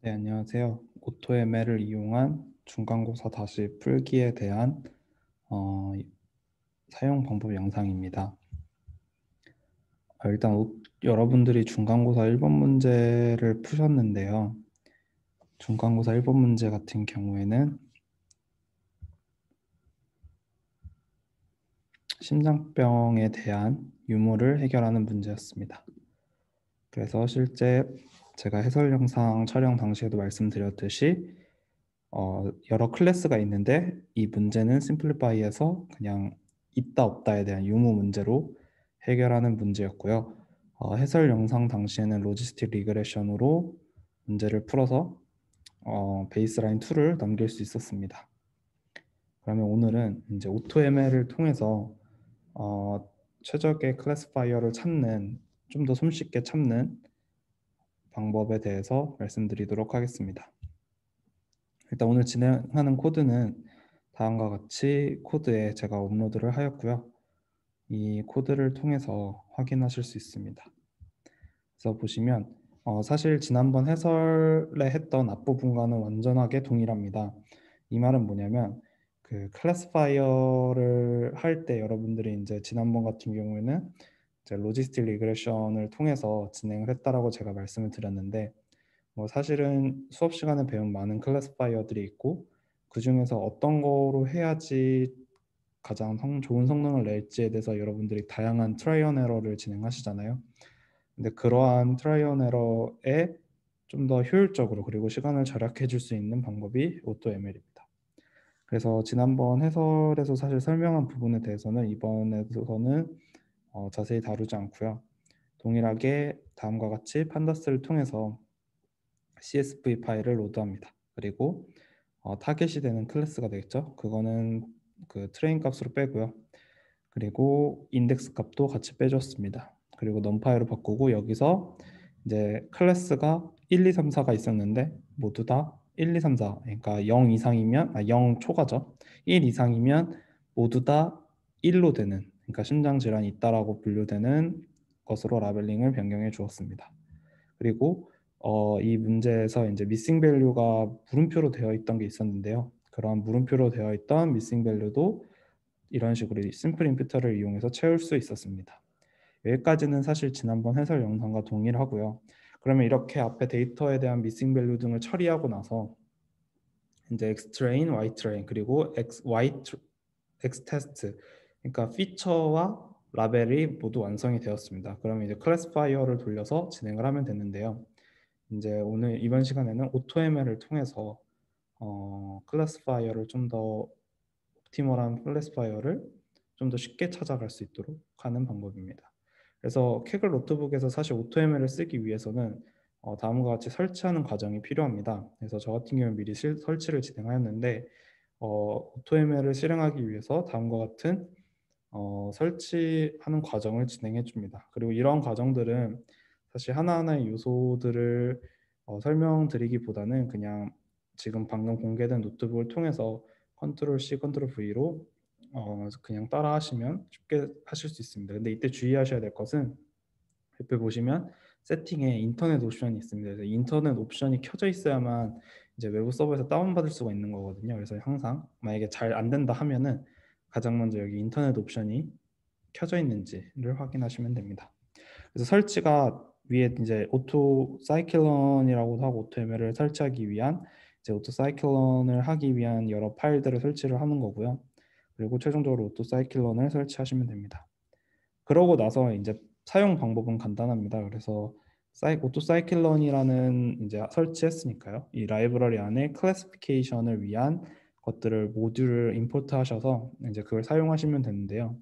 네, 안녕하세요. 오토ML을 이용한 중간고사 다시 풀기에 대한 어, 사용 방법 영상입니다. 일단 여러분들이 중간고사 1번 문제를 푸셨는데요. 중간고사 1번 문제 같은 경우에는 심장병에 대한 유무를 해결하는 문제였습니다. 그래서 실제 제가 해설 영상 촬영 당시에도 말씀드렸듯이 여러 클래스가 있는데 이 문제는 심플리파이에서 그냥 있다 없다에 대한 유무 문제로 해결하는 문제였고요. 해설 영상 당시에는 로지스틱 리그레션으로 문제를 풀어서 베이스라인 2를 넘길 수 있었습니다. 그러면 오늘은 이제 오토ML을 통해서 최적의 클래스파이어를 찾는, 좀 더 손쉽게 찾는 방법에 대해서 말씀드리도록 하겠습니다. 일단 오늘 진행하는 코드는 다음과 같이 코드에 제가 업로드를 하였고요. 이 코드를 통해서 확인하실 수 있습니다. 그래서 보시면 사실 지난번 해설에 했던 앞부분과는 완전하게 동일합니다. 이 말은 뭐냐면 그 클래스파이어를 할 때 여러분들이 이제 지난번 같은 경우에는 이제 로지스틱 리그레션을 통해서 진행을 했다라고 제가 말씀을 드렸는데 사실은 수업 시간에 배운 많은 클래스파이어들이 있고 그 중에서 어떤 거로 해야지 가장 좋은 성능을 낼지에 대해서 여러분들이 다양한 트라이 앤 에러를 진행하시잖아요. 근데 그러한 트라이 앤 에러에 좀 더 효율적으로 그리고 시간을 절약해 줄 수 있는 방법이 오토ML입니다. 그래서 지난번 해설에서 사실 설명한 부분에 대해서는 이번에서는 자세히 다루지 않고요. 동일하게 다음과 같이 판다스를 통해서 CSV 파일을 로드합니다. 그리고 타겟이 되는 클래스가 되겠죠. 그거는 그 트레인 값으로 빼고요. 그리고 인덱스 값도 같이 빼줬습니다. 그리고 넘파이로 바꾸고 여기서 이제 클래스가 1, 2, 3, 4가 있었는데 모두 다 1, 2, 3, 4 그러니까 0 이상이면 0 초과죠. 1 이상이면 모두 다 1로 되는 그러니까 심장 질환이 있다라고 분류되는 것으로 라벨링을 변경해 주었습니다. 그리고 이 문제에서 이제 미싱 밸류가 물음표로 되어 있던 게 있었는데요. 그런 물음표로 되어 있던 미싱 밸류도 이런 식으로 심플 임퓨터를 이용해서 채울 수 있었습니다. 여기까지는 사실 지난번 해설 영상과 동일하고요. 그러면 이렇게 앞에 데이터에 대한 미싱 밸류 등을 처리하고 나서 이제 X 트레인, Y 트레인 그리고 X 테스트 그러니까 피처와 라벨이 모두 완성이 되었습니다. 그러면 이제 클래스파이어를 돌려서 진행을 하면 되는데요. 이제 오늘 이번 시간에는 오토ML을 통해서 클래스파이어를 좀 더 옵티멀한 클래스파이어를 좀 더 쉽게 찾아갈 수 있도록 하는 방법입니다. 그래서 캐글 노트북에서 사실 오토ML을 쓰기 위해서는 다음과 같이 설치하는 과정이 필요합니다. 그래서 저 같은 경우는 미리 설치를 진행하였는데 오토ML을 실행하기 위해서 다음과 같은 설치하는 과정을 진행해 줍니다. 그리고 이런 과정들은 사실 하나하나의 요소들을 설명드리기보다는 그냥 지금 방금 공개된 노트북을 통해서 컨트롤 C, 컨트롤 V로 그냥 따라 하시면 쉽게 하실 수 있습니다. 근데 이때 주의하셔야 될 것은 옆에 보시면 세팅에 인터넷 옵션이 있습니다. 그래서 인터넷 옵션이 켜져 있어야만 이제 외부 서버에서 다운받을 수가 있는 거거든요. 그래서 항상 만약에 잘 안 된다 하면은 가장 먼저 여기 인터넷 옵션이 켜져 있는지를 확인하시면 됩니다. 그래서 설치가 위에 이제 오토 사이클런이라고 하고 오토ML을 설치하기 위한 이제 오토 사이클런을 하기 위한 여러 파일들을 설치를 하는 거고요. 그리고 최종적으로 오토 사이클런을 설치하시면 됩니다. 그러고 나서 이제 사용 방법은 간단합니다. 그래서 오토 사이클런이라는 이제 설치했으니까요. 이 라이브러리 안에 클래시피케이션을 위한 것들을 모듈을 임포트 하셔서 이제 그걸 사용하시면 되는데요.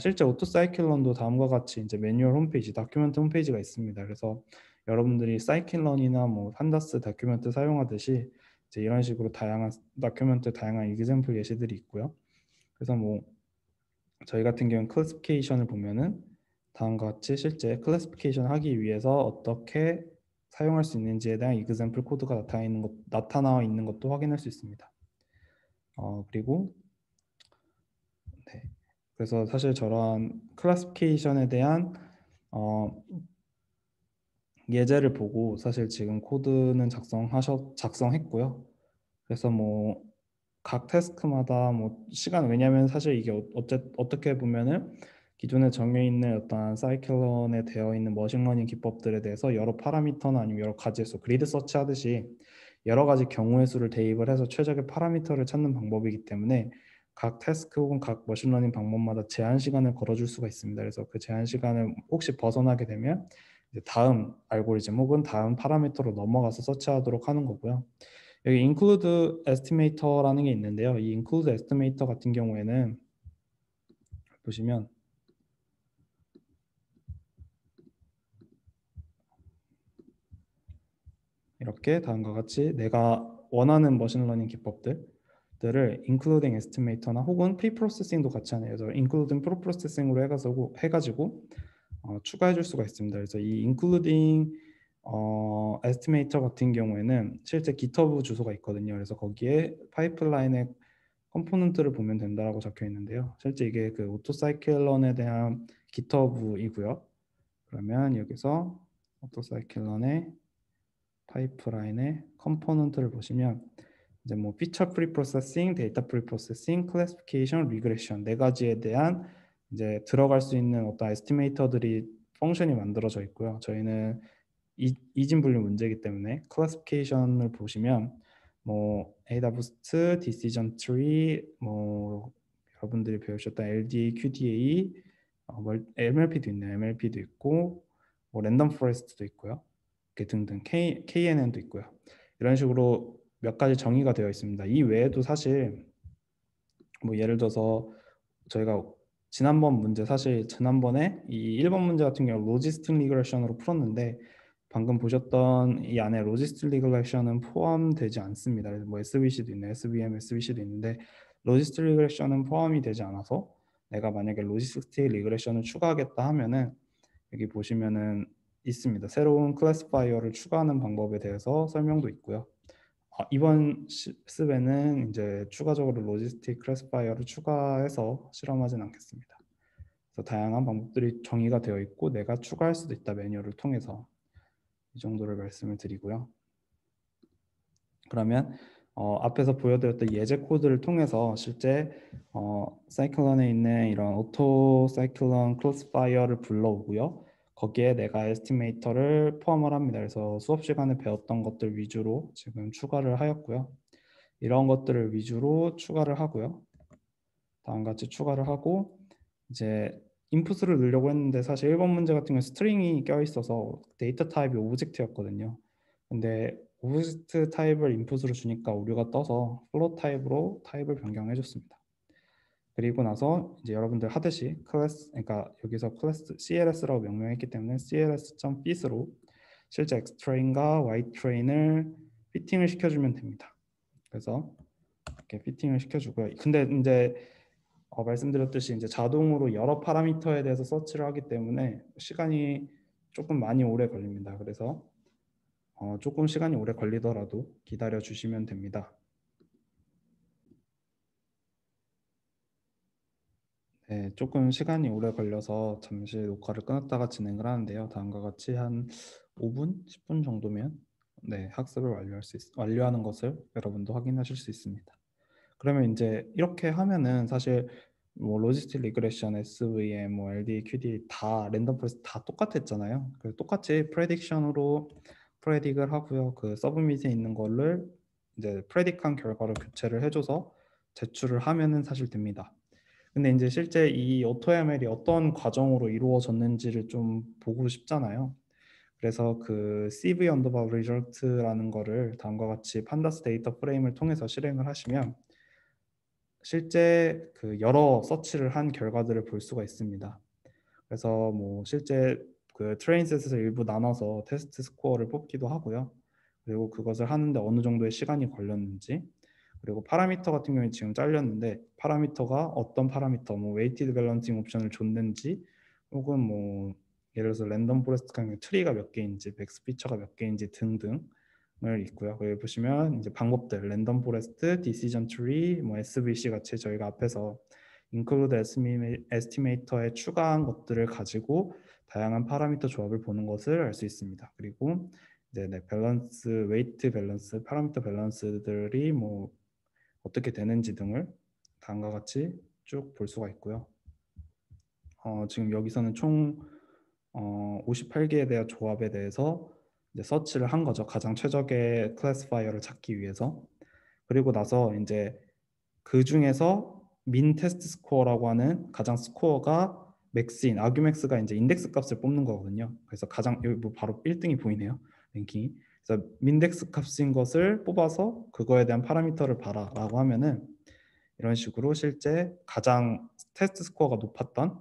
실제 오토사이클런도 다음과 같이 이제 매뉴얼 홈페이지, 다큐멘트 홈페이지가 있습니다. 그래서 여러분들이 사이클런이나 뭐 판다스 다큐멘트 사용하듯이 이제 이런 식으로 다양한 다큐멘트, 다양한 이그젬플 예시들이 있고요. 그래서 뭐 저희 같은 경우는 클래시피케이션을 보면은 다음과 같이 실제 클래시피케이션 하기 위해서 어떻게 사용할 수 있는지에 대한 이그젬플 코드가 나타나 있는 것도 확인할 수 있습니다. 그리고 네. 그래서 사실 저런 클래시피케이션에 대한 어, 예제를 보고 사실 지금 코드는 작성했고요. 그래서 뭐 각 태스크마다 뭐 시간, 왜냐하면 사실 이게 어떻게 보면은 기존에 정해 있는 어떤 사이클론에 되어 있는 머신러닝 기법들에 대해서 여러 파라미터나 아니면 여러 가지 수, 그리드 서치 하듯이 여러 가지 경우의 수를 대입을 해서 최적의 파라미터를 찾는 방법이기 때문에 각 태스크 혹은 각 머신러닝 방법마다 제한 시간을 걸어줄 수가 있습니다. 그래서 그 제한 시간을 혹시 벗어나게 되면 이제 다음 알고리즘 혹은 다음 파라미터로 넘어가서 서치하도록 하는 거고요. 여기 include estimator라는 게 있는데요. 이 include estimator 같은 경우에는 보시면 이렇게 다음과 같이 내가 원하는 머신러닝 기법들을 including estimator나 혹은 pre-processing도 같이 하네요. 그래서 including pre-processing으로 해가지고 추가해 줄 수가 있습니다. 그래서 이 including estimator 같은 경우에는 실제 GitHub 주소가 있거든요. 그래서 거기에 파이프라인의 컴포넌트를 보면 된다라고 적혀 있는데요. 실제 이게 그 오토사이클런에 대한 GitHub이고요. 그러면 여기서 오토사이클런의 파이프라인의 컴포넌트를 보시면 이제 뭐 피처 프리프로세싱, 데이터 프리프로세싱, 클래시피케이션, 리그레션 네 가지에 대한 이제 들어갈 수 있는 어떤 에스티메이터들이 펑션이 만들어져 있고요. 저희는 이진분류 문제이기 때문에 클래시피케이션을 보시면 뭐 AWS, 디시전 트리, 뭐 여러분들이 배우셨던 LDA, QDA, MLP도 있네요. MLP도 있고 뭐 랜덤 포레스트도 있고요. 이렇게 등등 KNN도 있고요. 이런 식으로 몇 가지 정의가 되어 있습니다. 이 외에도 사실 뭐 예를 들어서 저희가 지난번에 이 1번 문제 같은 경우 로지스틱 리그레션으로 풀었는데 방금 보셨던 이 안에 로지스틱 리그레션은 포함되지 않습니다. 그래서 뭐 SVC도 있네, SVM, SVC도 있는데 로지스틱 리그레션은 포함이 되지 않아서 내가 만약에 로지스틱 리그레션을 추가하겠다 하면은 여기 보시면은 있습니다. 새로운 클래시파이어를 추가하는 방법에 대해서 설명도 있고요. 이번 실습에는 이제 추가적으로 로지스틱 클래시파이어를 추가해서 실험하진 않겠습니다. 그래서 다양한 방법들이 정의가 되어 있고 내가 추가할 수도 있다, 매뉴얼을 통해서. 이 정도를 말씀을 드리고요. 그러면 앞에서 보여드렸던 예제 코드를 통해서 실제 사이클론에 있는 이런 오토 사이클론 클래시파이어를 불러오고요. 거기에 내가 에스티메이터를 포함을 합니다. 그래서 수업 시간에 배웠던 것들 위주로 지금 추가를 하였고요. 이런 것들을 위주로 추가를 하고요. 다음과 같이 추가를 하고 이제 인풋을 넣으려고 했는데 사실 1번 문제 같은 경우는 스트링이 껴있어서 데이터 타입이 오브젝트였거든요. 근데 오브젝트 타입을 인풋으로 주니까 오류가 떠서 플롯 타입으로 타입을 변경해 줬습니다. 그리고 나서 이제 여러분들 하듯이 그러니까 여기서 클래스 CLS라고 명명했기 때문에 cls.fit으로 실제 X트레인과 Y트레인을 피팅을 시켜주면 됩니다. 그래서 이렇게 피팅을 시켜주고요. 근데 이제 말씀드렸듯이 이제 자동으로 여러 파라미터에 대해서 서치를 하기 때문에 시간이 조금 많이 오래 걸립니다. 그래서 조금 시간이 오래 걸리더라도 기다려 주시면 됩니다. 네, 조금 시간이 오래 걸려서 잠시 녹화를 끊었다가 진행을 하는데요. 다음과 같이 한 5분, 10분 정도면 네, 학습을 완료하는 것을 여러분도 확인하실 수 있습니다. 그러면 이제 이렇게 하면은 사실 뭐 로지스틱 리그레션, SVM, 뭐 LD, QD 다 랜덤 포레스트 다 똑같았잖아요. 그래서 똑같이 프레딕션으로 프레딕을 하고요. 그 서브밋에 있는 거를 이제 프레딕한 결과를 교체를 해줘서 제출을 하면은 사실 됩니다. 근데 이제 실제 이 AutoML이 어떤 과정으로 이루어졌는지를 좀 보고 싶잖아요. 그래서 그 CV 언더바 리절트라는 거를 다음과 같이 판다스 데이터 프레임을 통해서 실행을 하시면 실제 그 여러 서치를 한 결과들을 볼 수가 있습니다. 그래서 뭐 실제 그 트레인셋에서 일부 나눠서 테스트 스코어를 뽑기도 하고요. 그리고 그것을 하는데 어느 정도의 시간이 걸렸는지, 그리고 파라미터 같은 경우에 지금 잘렸는데 파라미터가 어떤 파라미터, 뭐 웨이티드 밸런싱 옵션을 줬는지, 혹은 뭐 예를 들어서 랜덤 포레스트 같은 경우 트리가 몇 개인지, 백스 피처가 몇 개인지 등등을 있고요. 여기 보시면 이제 방법들, 랜덤 포레스트, 디시전 트리, 뭐 SVC 같이 저희가 앞에서 include estimator에 추가한 것들을 가지고 다양한 파라미터 조합을 보는 것을 알 수 있습니다. 그리고 이제 밸런스, 웨이트 밸런스, 파라미터 밸런스들이 뭐 어떻게 되는지 등을 다음과 같이 쭉 볼 수가 있고요. 지금 여기서는 총 58개에 대한 조합에 대해서 이제 서치를 한 거죠. 가장 최적의 클래시파이어를 찾기 위해서. 그리고 나서 이제 그 중에서 민 테스트 스코어라고 하는 가장 스코어가 맥스인, 아규맥스가 이제 인덱스 값을 뽑는 거거든요. 그래서 가장 여기 뭐 바로 1등이 보이네요. 랭킹이. 그래서 민덱스 값인 것을 뽑아서 그거에 대한 파라미터를 봐라라고 하면은 이런 식으로 실제 가장 테스트 스코어가 높았던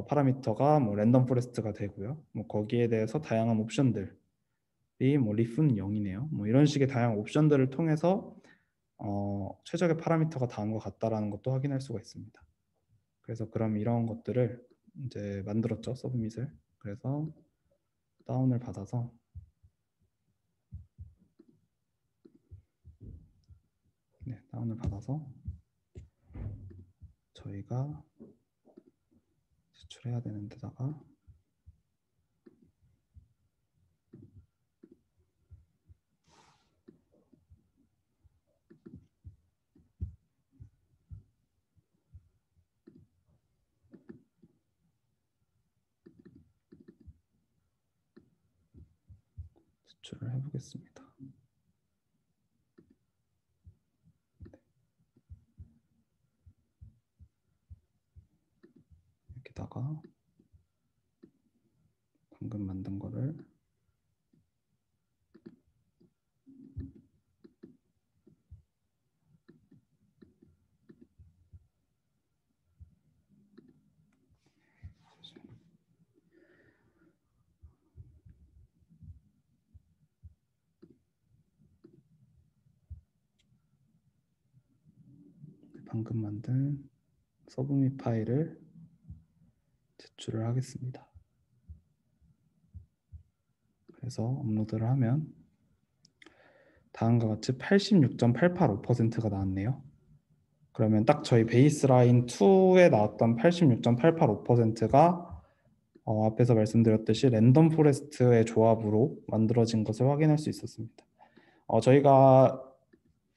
파라미터가 뭐 랜덤 포레스트가 되고요. 뭐 거기에 대해서 다양한 옵션들이 뭐 리프는 0이네요. 뭐 이런 식의 다양한 옵션들을 통해서 최적의 파라미터가 다음 것 같다라는 것도 확인할 수가 있습니다. 그래서 그럼 이런 것들을 이제 만들었죠, 서브밋을. 그래서 다운을 받아서 다운을 받아서 저희가 제출해야 되는 데다가 제출을 해보겠습니다. 여기다가 방금 만든 거를 방금 만든 서브밋 파일을 제출을 하겠습니다. 그래서 업로드를 하면 다음과 같이 86.885%가 나왔네요. 그러면 딱 저희 베이스라인 2에 나왔던 86.885%가 앞에서 말씀드렸듯이 랜덤 포레스트의 조합으로 만들어진 것을 확인할 수 있었습니다.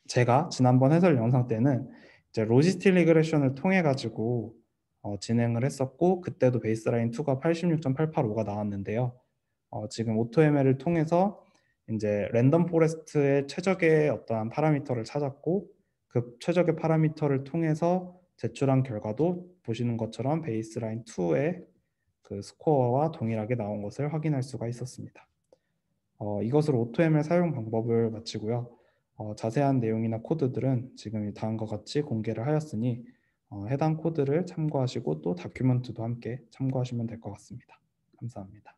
제가 지난번 해설 영상 때는 이제 로지스틱 리그레션을 통해 가지고 진행을 했었고 그때도 베이스라인 2가 86.885가 나왔는데요. 지금 오토ML을 통해서 이제 랜덤 포레스트의 최적의 어떠한 파라미터를 찾았고 그 최적의 파라미터를 통해서 제출한 결과도 보시는 것처럼 베이스라인 2의 그 스코어와 동일하게 나온 것을 확인할 수가 있었습니다. 이것으로 오토ML 사용 방법을 마치고요. 자세한 내용이나 코드들은 지금 다음과 같이 공개를 하였으니 해당 코드를 참고하시고 또 다큐멘트도 함께 참고하시면 될 것 같습니다. 감사합니다.